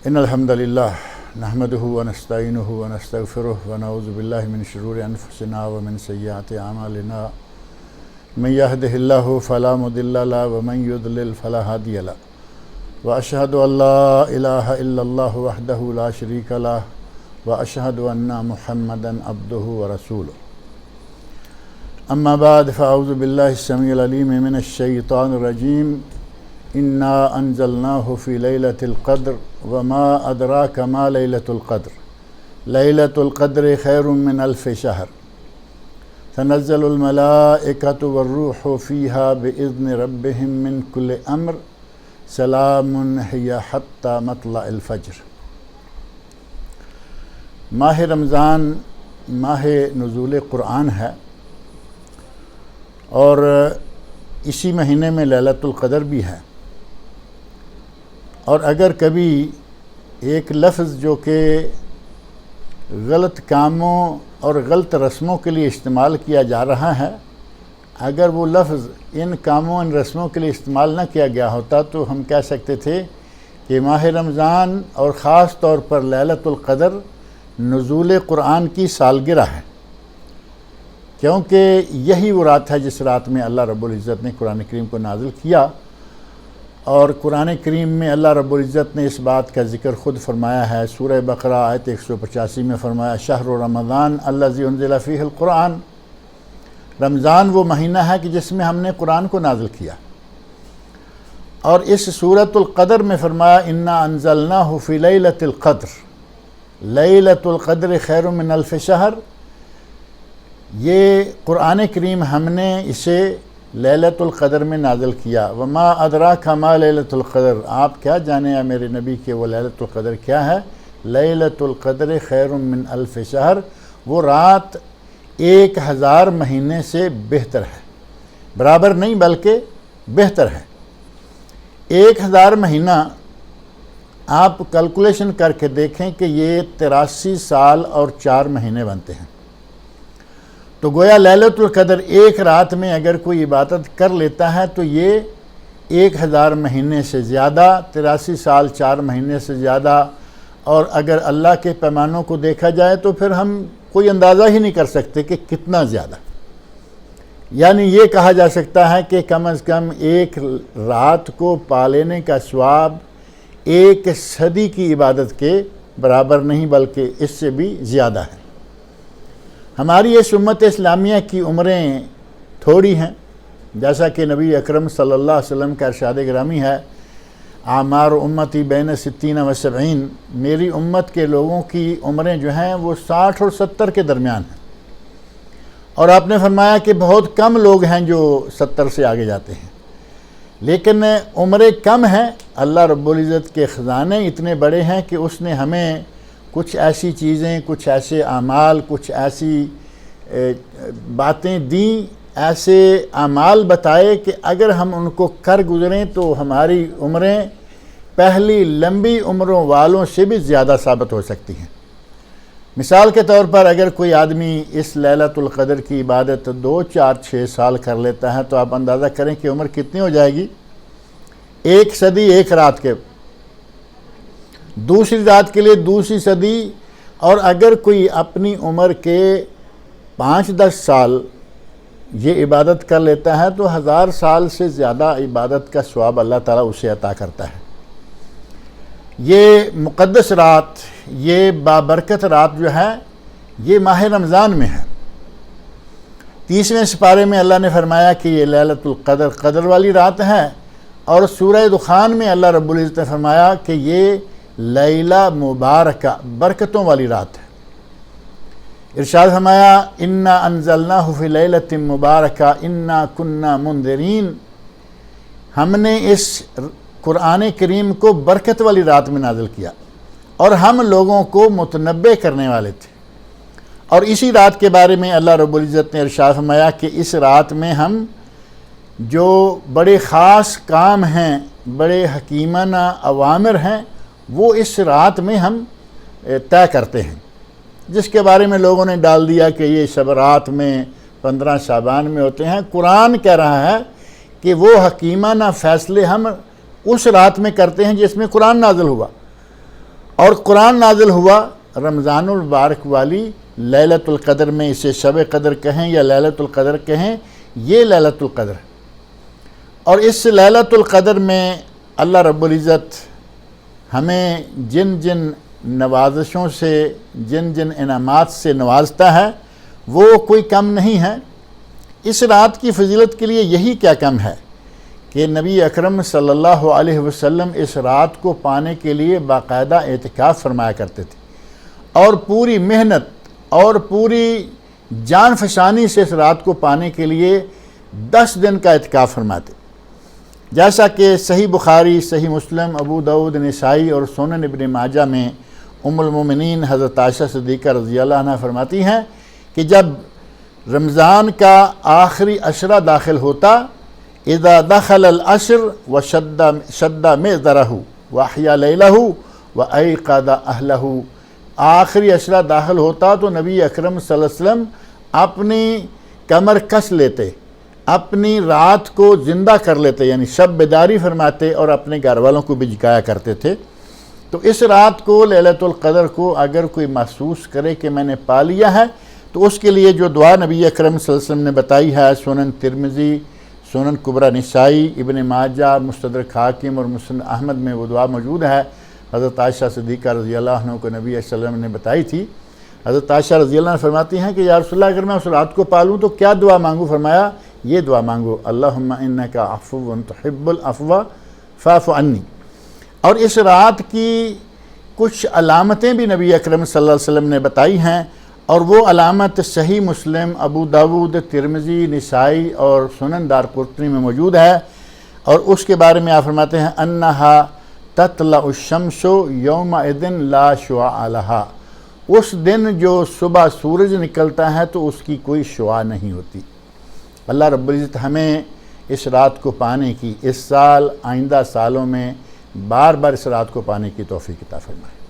ان الحمد للہ نحمده ونستعینه ونستغفره ونعوذ باللہ من شرور انفسنا ومن سیئات اعمالنا من يهده الله فلا مضل له ومن يضلل فلا هادي له واشهد ان لا اله الا الله وحده لا شريك له واشهد ان محمدا عبده ورسوله اما بعد فاعوذ باللہ السمیع العلیم من الشیطان الرجیم انا انزلناه فی لیلۃ القدر وما ادراک ما لیلۃ القدر لیلۃ القدر خیر من الف شہر تنزل الملائکۃ والروح فیہا باذن ربہم من کل امر سلام ہی حتی مطلع الفجر۔ ماہ رمضان ماہ نزول قرآن ہے اور اسی مہینے میں لیلۃ القدر بھی ہے، اور اگر کبھی ایک لفظ جو کہ غلط کاموں اور غلط رسموں کے لیے استعمال کیا جا رہا ہے، اگر وہ لفظ ان کاموں ان رسموں کے لیے استعمال نہ کیا گیا ہوتا تو ہم کہہ سکتے تھے کہ ماہ رمضان اور خاص طور پر لیلۃ القدر نزول قرآن کی سالگرہ ہے، کیونکہ یہی وہ رات ہے جس رات میں اللہ رب العزت نے قرآن کریم کو نازل کیا، اور قرآن کریم میں اللہ رب العزت نے اس بات کا ذکر خود فرمایا ہے۔ سورہ بقرہ آیت 185 میں فرمایا شہر رمضان الذی انزل فیہ القرآن، رمضان وہ مہینہ ہے کہ جس میں ہم نے قرآن کو نازل کیا، اور اس سورۃ القدر میں فرمایا انا انزلناہ فی لیلۃ القدر، لیلۃ القدر خیر من الف شہر۔ یہ قرآن کریم ہم نے اسے لیلۃ القدر میں نازل کیا۔ وما ادراک ما لیلۃ القدر، آپ کیا جانے ہیں میرے نبی کہ وہ لیلۃ القدر کیا ہے؟ لیلۃ القدر خیر من الف شہر، وہ رات 1000 مہینے سے بہتر ہے، برابر نہیں بلکہ بہتر ہے۔ 1000 مہینہ آپ کیلکولیشن کر کے دیکھیں کہ یہ 83 سال اور 4 مہینے بنتے ہیں، تو گویا لیلۃ القدر ایک رات میں اگر کوئی عبادت کر لیتا ہے تو یہ 1000 مہینے سے زیادہ، 83 سال 4 مہینے سے زیادہ، اور اگر اللہ کے پیمانوں کو دیکھا جائے تو پھر ہم کوئی اندازہ ہی نہیں کر سکتے کہ کتنا زیادہ۔ یعنی یہ کہا جا سکتا ہے کہ کم از کم ایک رات کو پا لینے کا ثواب 1 صدی کی عبادت کے برابر نہیں بلکہ اس سے بھی زیادہ ہے۔ ہماری اس امت اسلامیہ کی عمریں تھوڑی ہیں، جیسا کہ نبی اکرم صلی اللہ علیہ وسلم کا ارشاد گرامی ہے اعمار امتی بین 60 و 70، میری امت کے لوگوں کی عمریں جو ہیں وہ 60 اور 70 کے درمیان ہیں، اور آپ نے فرمایا کہ بہت کم لوگ ہیں جو 70 سے آگے جاتے ہیں، لیکن عمریں کم ہیں، اللہ رب العزت کے خزانے اتنے بڑے ہیں کہ اس نے ہمیں کچھ ایسی چیزیں، کچھ ایسے اعمال، کچھ ایسی باتیں دیں، ایسے اعمال بتائے کہ اگر ہم ان کو کر گزریں تو ہماری عمریں پہلی لمبی عمروں والوں سے بھی زیادہ ثابت ہو سکتی ہیں۔ مثال کے طور پر اگر کوئی آدمی اس لیلۃ القدر کی عبادت 2، 4، 6 سال کر لیتا ہے تو آپ اندازہ کریں کہ عمر کتنی ہو جائے گی؟ 1 صدی ایک رات کے، دوسری رات کے لیے دوسری صدی، اور اگر کوئی اپنی عمر کے 5-10 سال یہ عبادت کر لیتا ہے تو 1000 سال سے زیادہ عبادت کا ثواب اللہ تعالیٰ اسے عطا کرتا ہے۔ یہ مقدس رات، یہ بابرکت رات جو ہے یہ ماہ رمضان میں ہے۔ 30ویں سپارے میں اللہ نے فرمایا کہ یہ لیلۃ القدر قدر والی رات ہے، اور سورہ دخان میں اللہ رب العزت نے فرمایا کہ یہ لیلہ مبارکہ برکتوں والی رات ہے۔ ارشاد فرمایا انا انزلناہ فی لیلۃ مبارکہ انا کنا منذرین، ہم نے اس قرآن کریم کو برکت والی رات میں نازل کیا اور ہم لوگوں کو متنبع کرنے والے تھے۔ اور اسی رات کے بارے میں اللہ رب العزت نے ارشاد فرمایا کہ اس رات میں ہم جو بڑے خاص کام ہیں، بڑے حکیمانہ اوامر ہیں، وہ اس رات میں ہم طے کرتے ہیں، جس کے بارے میں لوگوں نے ڈال دیا کہ یہ شب رات میں 15 شعبان میں ہوتے ہیں۔ قرآن کہہ رہا ہے کہ وہ حکیمانہ فیصلے ہم اس رات میں کرتے ہیں جس میں قرآن نازل ہوا، اور قرآن نازل ہوا رمضان المبارک والی لیلۃ القدر میں، اسے شب قدر کہیں یا لیلۃ القدر کہیں، یہ لیلۃ القدر ہے۔ اور اس لیلۃ القدر میں اللہ رب العزت ہمیں جن جن نوازشوں سے، جن جن انعامات سے نوازتا ہے وہ کوئی کم نہیں ہے۔ اس رات کی فضیلت کے لیے یہی کیا کم ہے کہ نبی اکرم صلی اللہ علیہ وسلم اس رات کو پانے کے لیے باقاعدہ اعتکاف فرمایا کرتے تھے، اور پوری محنت اور پوری جان فشانی سے اس رات کو پانے کے لیے 10 دن کا اعتکاف فرماتے، جیسا کہ صحیح بخاری، صحیح مسلم، ابو داؤد، نسائی اور سنن ابن ماجہ میں ام المومنین حضرت عائشہ صدیقہ رضی اللہ عنہ فرماتی ہیں کہ جب رمضان کا آخری عشرہ داخل ہوتا، اذا دخل العشر وشد مئزرہ واحیا لیلہ وایقظ اہلہ، آخری عشرہ داخل ہوتا تو نبی اکرم صلی اللہ علیہ وسلم اپنی کمر کس لیتے، اپنی رات کو زندہ کر لیتے، یعنی شب بیداری فرماتے اور اپنے گھر والوں کو بھی جگایا کرتے تھے۔ تو اس رات کو، لیلۃ القدر کو اگر کوئی محسوس کرے کہ میں نے پا لیا ہے، تو اس کے لیے جو دعا نبی اکرم صلی اللہ علیہ وسلم نے بتائی ہے، سنن ترمذی، سنن کبریٰ نسائی، ابن ماجہ، مستدرک حاکم اور مسند احمد میں وہ دعا موجود ہے، حضرت عائشہ صدیقہ رضی اللہ عنہ کو نبی صلی اللہ علیہ وسلم نے بتائی تھی۔ حضرت عائشہ رضی اللہ عنہ فرماتی ہیں کہ یا رسول اللہ اگر میں اس رات کو پالوں تو کیا دعا مانگوں؟ فرمایا یہ دعا مانگو، اللہم انک عفو تحب العفو فاعف عنی۔ اور اس رات کی کچھ علامتیں بھی نبی اکرم صلی اللہ علیہ وسلم نے بتائی ہیں، اور وہ علامت صحیح مسلم، ابو داؤد، ترمذی، نسائی اور سنن دارقطنی میں موجود ہے، اور اس کے بارے میں آپ فرماتے ہیں انہا تطلع الشمس یومئذ لا شعاع لہا، اس دن جو صبح سورج نکلتا ہے تو اس کی کوئی شعاع نہیں ہوتی۔ اللہ رب العزت ہمیں اس رات کو پانے کی، اس سال، آئندہ سالوں میں بار بار اس رات کو پانے کی توفیق عطا فرمائے۔